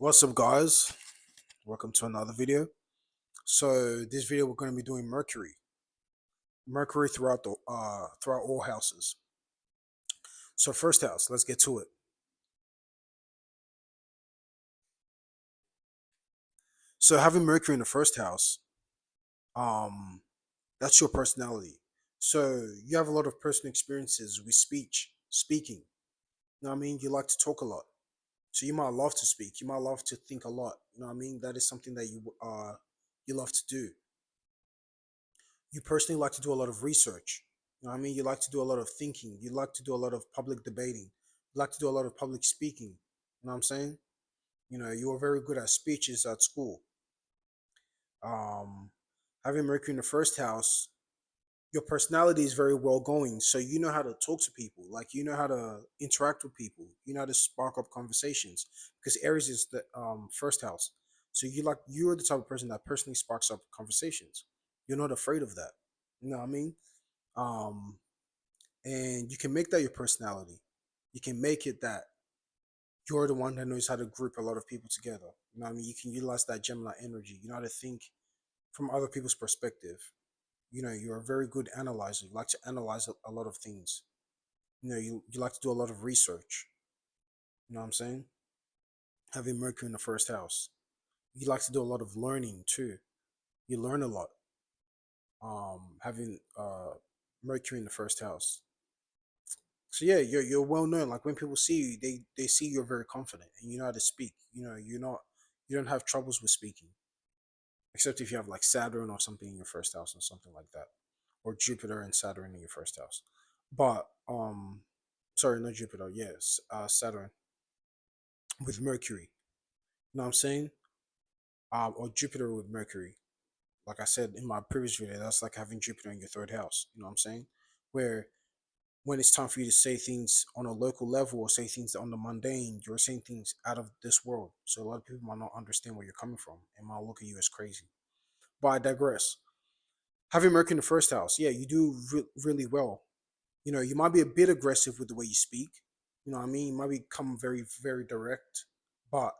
What's up, guys? Welcome to another video. So this video we're going to be doing Mercury throughout all houses. So first house, let's get to it. So having Mercury in the first house, um, that's your personality. So you have a lot of personal experiences with speaking. You know what I mean? You like to talk a lot. So you might love to speak. You might love to think a lot. You know what I mean? That is something that you love to do. You personally like to do a lot of research. You know what I mean? You like to do a lot of thinking. You like to do a lot of public debating. You like to do a lot of public speaking. You know what I'm saying? You are very good at speeches at school. Um, Having Mercury in the first house, your personality is very well going. So you know how to talk to people. Like you know how to interact with people. You know how to spark up conversations. Because Aries is the first house. So you're the type of person that personally sparks up conversations. You're not afraid of that. You know what I mean? um, and you can make that your personality. You can make it that you're the one that knows how to group a lot of people together. You know what I mean? You can utilize that Gemini energy. You know how to think from other people's perspective. You're a very good analyzer. You like to analyze a lot of things. You like to do a lot of research. You know what I'm saying? Having Mercury in the first house. You like to do a lot of learning too. You learn a lot. Having Mercury in the first house. So yeah, you're well known. Like when people see you, they see you're very confident and you know how to speak. You don't have troubles with speaking, except if you have like Saturn or something in your first house or something like that, or Jupiter and Saturn in your first house. But sorry, not Jupiter. Yes, Saturn with Mercury. You know what I'm saying? Or Jupiter with Mercury. Like I said in my previous video, that's like having Jupiter in your third house. You know what I'm saying? Where when it's time for you to say things on a local level or say things on the mundane, you're saying things out of this world. So a lot of people might not understand where you're coming from and might look at you as crazy. But I digress. Having Mercury in the first house, yeah, you do really well. You might be a bit aggressive with the way you speak. You know what I mean? You might become very, very direct, but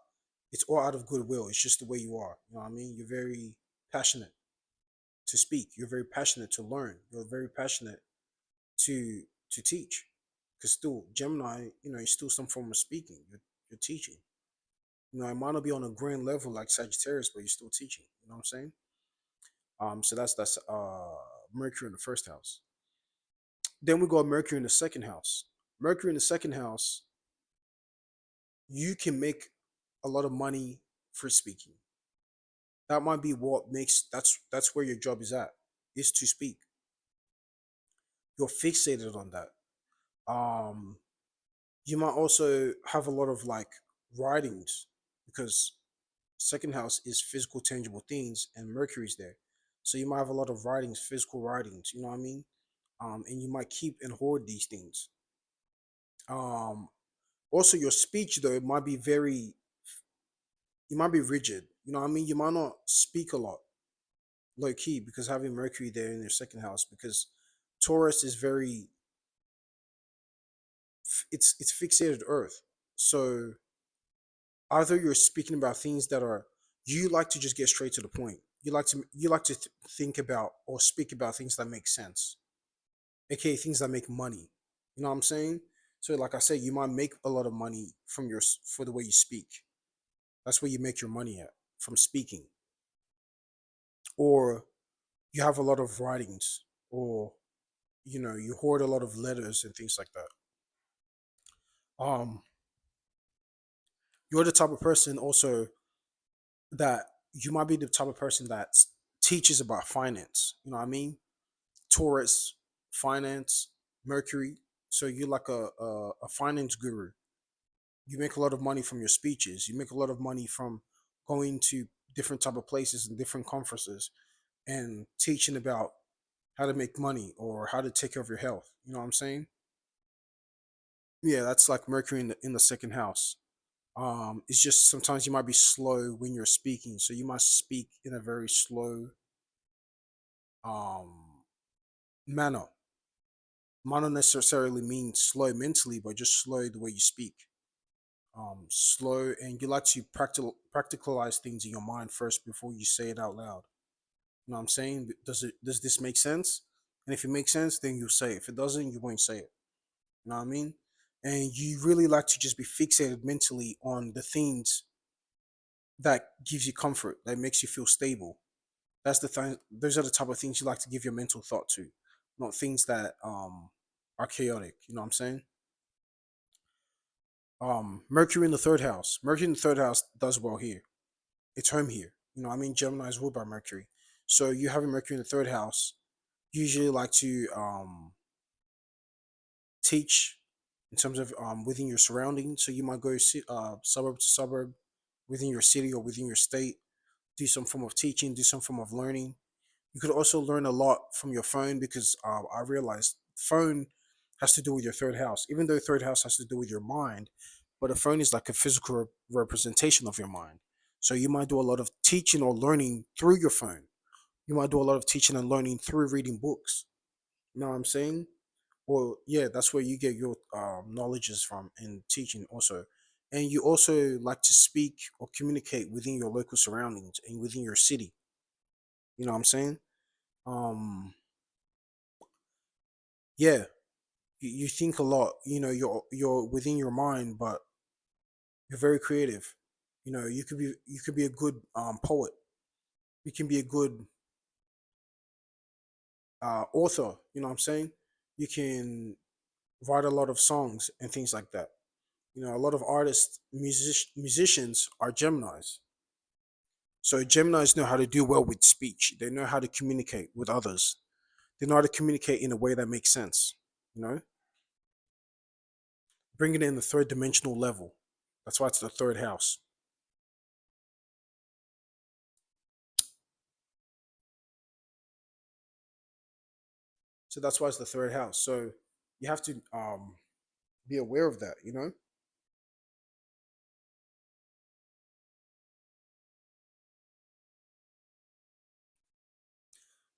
it's all out of goodwill. It's just the way you are. You know what I mean? You're very passionate to speak. You're very passionate to learn. You're very passionate to to teach, because still Gemini, is still some form of speaking. You're teaching. It might not be on a grand level like Sagittarius, but you're still teaching. You know what I'm saying? So that's Mercury in the first house. Then we got Mercury in the second house. Mercury in the second house, you can make a lot of money for speaking. That might be what makes that's where your job is to speak. You're fixated on that. Um, you might also have a lot of like writings, because second house is physical tangible things and Mercury's there, so you might have a lot of writings, physical writings. You know what I mean? And you might keep and hoard these things. um Also, your speech though, it might be very, you might be rigid. You know what I mean? You might not speak a lot, low key, because having Mercury there in your second house, because Taurus is very, it's fixated Earth. So either you're speaking about things that are, you like to just get straight to the point. You like to think about or speak about things that make sense, aka things that make money. You know what I'm saying? So like I said, you might make a lot of money for the way you speak. That's where you make your money at, from speaking. Or you have a lot of writings, or you hoard a lot of letters and things like that. um you're the type of person also that you might be the type of person that teaches about finance. You know what I mean? Taurus, finance, Mercury. So you're like a finance guru. You make a lot of money from your speeches. You make a lot of money from going to different type of places and different conferences and teaching about how to make money or how to take care of your health. You know what I'm saying? Yeah, that's like Mercury in the second house. It's just sometimes you might be slow when you're speaking, so you might speak in a very slow um manner. Might not necessarily mean slow mentally, but just slow the way you speak. slow, and you like to practicalize things in your mind first before you say it out loud. You know what I'm saying? Does this make sense? And if it makes sense, then you say it. If it doesn't, you won't say it. You know what I mean? And you really like to just be fixated mentally on the things that gives you comfort, that makes you feel stable. That's the thing. Those are the type of things you like to give your mental thought to, not things that are chaotic. You know what I'm saying? Mercury in the third house. Mercury in the third house does well here. It's home here. You know, I mean, Gemini is ruled by Mercury, so you having Mercury in the third house usually like to teach in terms of within your surroundings. So you might go suburb to suburb within your city or within your state, do some form of teaching, do some form of learning. You could also learn a lot from your phone because I realized phone has to do with your third house, even though third house has to do with your mind, but a phone is like a physical representation of your mind. So you might do a lot of teaching or learning through your phone. You might do a lot of teaching and learning through reading books. You know what I'm saying? Well, yeah, that's where you get your knowledges from and teaching also. And you also like to speak or communicate within your local surroundings and within your city. You know what I'm saying? Um, yeah, you think a lot. You know, you're within your mind, but you're very creative. You know, you could be a good poet. You can be a good author. You know what I'm saying? You can write a lot of songs and things like that. You know, a lot of artists, musicians are Geminis. So Geminis know how to do well with speech. They know how to communicate with others. They know how to communicate in a way that makes sense. You know, bring it in the third dimensional level. That's why it's the third house. So that's why it's the third house. So you have to be aware of that. You know.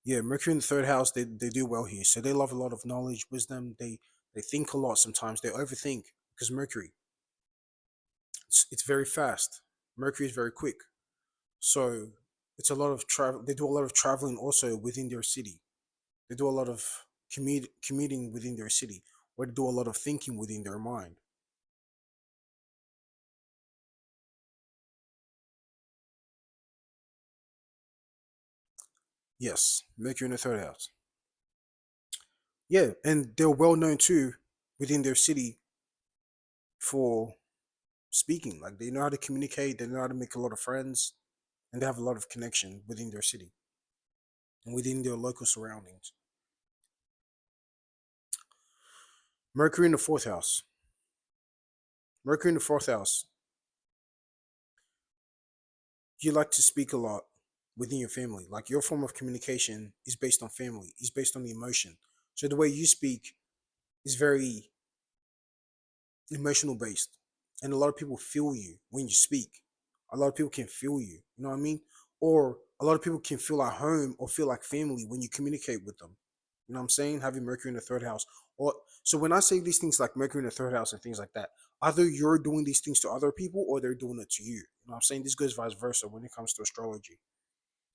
Yeah, Mercury in the third house, they do well here. So they love a lot of knowledge, wisdom. They think a lot sometimes. They overthink because Mercury, it's very fast. Mercury is very quick. So it's a lot of travel. They do a lot of traveling also within their city. They do a lot of commuting within their city, or they do a lot of thinking within their mind. Yes, Mercury in the third house. Yeah, and they're well known too within their city for speaking. Like they know how to communicate. They know how to make a lot of friends, and they have a lot of connection within their city and within their local surroundings. Mercury in the fourth house. Mercury in the fourth house. You like to speak a lot within your family. Like your form of communication is based on family, is based on the emotion. So the way you speak is very emotional based. And a lot of people feel you when you speak. A lot of people can feel you. You know what I mean? Or a lot of people can feel at home or feel like family when you communicate with them. You know what I'm saying? Having Mercury in the third house. Or so when I say these things like Mercury in the third house and things like that, either you're doing these things to other people or they're doing it to you. You know what I'm saying? This goes vice versa when it comes to astrology.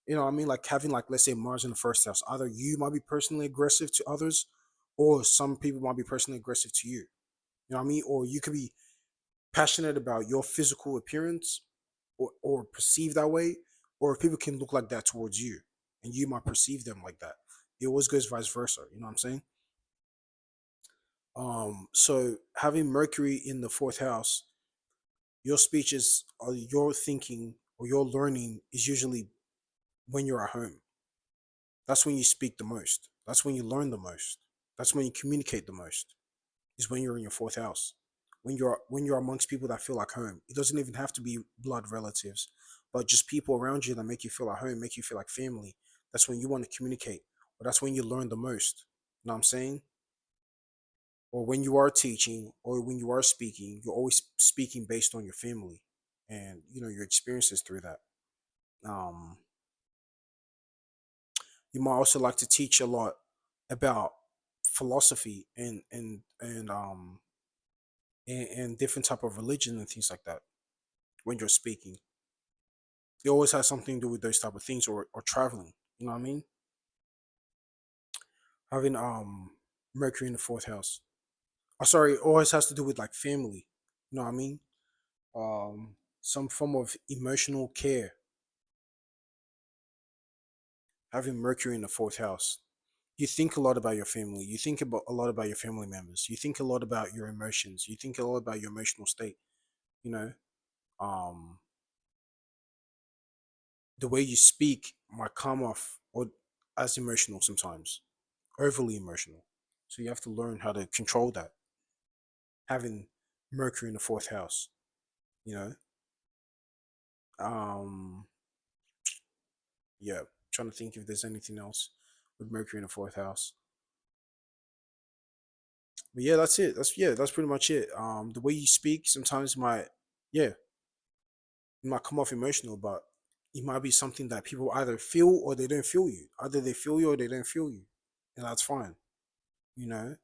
You know what I mean? Like having like let's say Mars in the first house. Either you might be personally aggressive to others or some people might be personally aggressive to you. You know what I mean? Or you could be passionate about your physical appearance or perceive that way, or if people can look like that towards you and you might perceive them like that. It always goes vice versa. You know what I'm saying? So having Mercury in the fourth house, your speeches or your thinking or your learning is usually when you're at home. That's when you speak the most. That's when you learn the most. That's when you communicate the most. Is when you're in your fourth house. When you're amongst people that feel like home. It doesn't even have to be blood relatives, but just people around you that make you feel at home, make you feel like family. That's when you want to communicate. Or that's when you learn the most. You know what I'm saying? Or when you are teaching or when you are speaking, you're always speaking based on your family and your experiences through that. Um, you might also like to teach a lot about philosophy and and different type of religion and things like that when you're speaking. It always has something to do with those type of things, or traveling. You know what I mean? Having Mercury in the fourth house. Sorry, it always has to do with like family. You know what I mean? Some form of emotional care. Having Mercury in the fourth house. You think a lot about your family. You think about a lot about your family members. You think a lot about your emotions. You think a lot about your emotional state. You know, um, the way you speak might come off or as emotional sometimes, overly emotional. So you have to learn how to control that. Having Mercury in the fourth house, you know, um, yeah. Trying to think if there's anything else with Mercury in the fourth house. But yeah, that's it. That's pretty much it. The way you speak sometimes might, yeah, it might come off emotional, but it might be something that people either feel or they don't feel you. Either they feel you or they don't feel you, and that's fine, you know.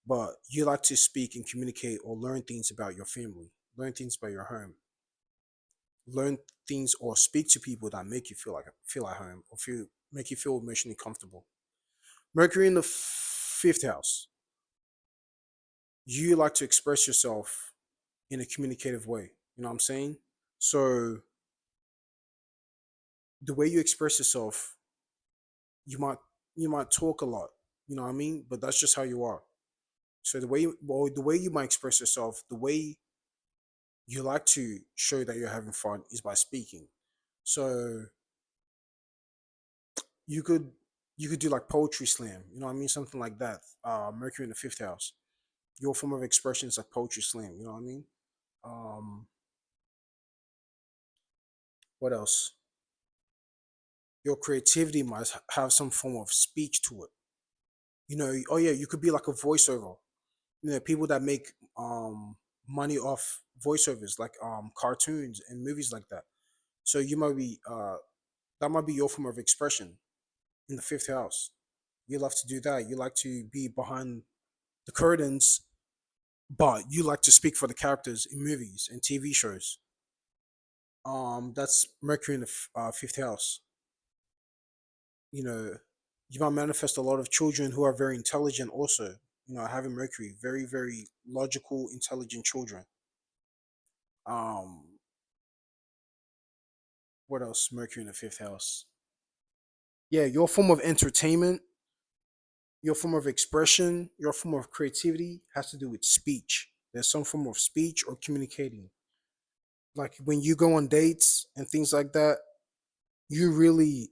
But you like to speak and communicate or learn things about your family, learn things about your home, learn things or speak to people that make you feel at home or feel make you feel emotionally comfortable. Mercury in the fifth house. You like to express yourself in a communicative way. You know what I'm saying? So the way you express yourself, you might you might talk a lot. You know what I mean? But that's just how you are. So the way you might express yourself, the way you like to show that you're having fun is by speaking. So you could you could do like poetry slam. You know what I mean? Something like that. Mercury in the fifth house. Your form of expression is like poetry slam. You know what I mean? Um, what else? Your creativity must have some form of speech to it. You know, oh yeah, you could be like a voiceover. You know, people that make money off voiceovers, like cartoons and movies like that. So you might be that might be your form of expression in the fifth house. You love to do that. You like to be behind the curtains, but you like to speak for the characters in movies and TV shows. That's Mercury in the fifth house. You know, you might manifest a lot of children who are very intelligent. Also, you know, having Mercury, very logical, intelligent children. Um, what else? Mercury in the fifth house. Yeah, your form of entertainment, your form of expression, your form of creativity has to do with speech. There's some form of speech or communicating. Like when you go on dates and things like that, you really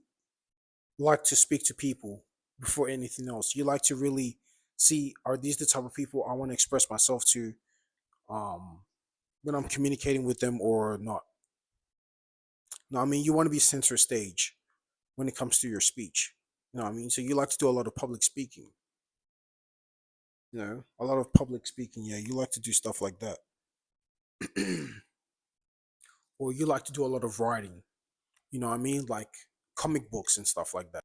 like to speak to people before anything else. You like to really see, are these the type of people I want to express myself to um when I'm communicating with them or not. No, I mean you want to be center stage when it comes to your speech. You know what I mean? So you like to do a lot of public speaking. You know, a lot of public speaking. Yeah, you like to do stuff like that. Or you like to do a lot of writing. You know what I mean? Like comic books and stuff like that.